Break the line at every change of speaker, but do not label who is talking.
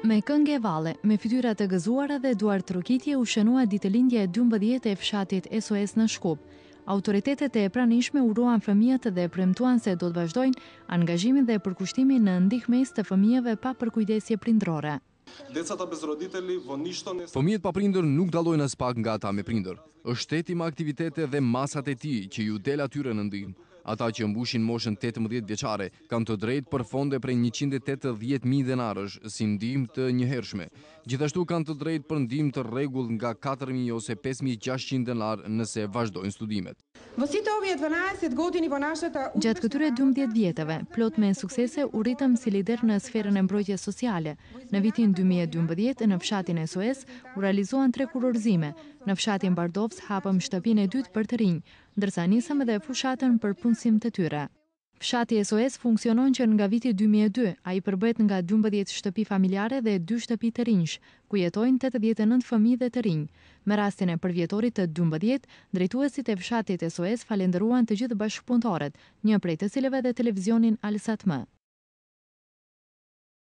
Me këngë e valle, me fytyra të gëzuara dhe duar trokitje u shënua ditëlindja e 12 e fshatit SOS në Shkup. Autoritetet e pranishme uruan fëmijët dhe premtuan se do të vazhdojnë angazhimin dhe përkushtimin në ndihmës të fëmijëve pa përkujdesje prindrore.
Fëmijët pa prindër nuk dallojnë as pak nga ata me prindër. Është shteti me aktivitete dhe masat e tij që ju del atyre në ndihmë. Ata që mbushin moshën 18 vjeçare kanë të drejtë për fonde prej 180.000 denarësh si ndihmë të njëhershme. Gjithashtu kanë të drejtë për ndihmë të rregull nga 4.000 ose 5.600 denar nëse vazhdojnë studimet.
Gjatë këtyre 12 vjetëve, plot me suksese u rritëm si lider në sferën e mbrojtjes sociale. Në vitin 2012, në fshatin SOS, u realizuan 3 kurorëzime. Në fshatin Bardovës hapëm shtëpinë e dytë për të rinj, ndërsa nisëm edhe fushatën për punësim të tyre. Fshati SOS funksionon që nga viti 2002, ai përbëhet nga 12 shtëpi familjare dhe 2 shtëpi të rinjsh, ku jetojnë 89 fëmijë dhe të rinj. Me rastin e përvjetorit të 12, drejtuesit e fshatit SOS falenderuan të gjithë bashkëpunëtorët, një prej të cilëve dhe televizionin Alsat M.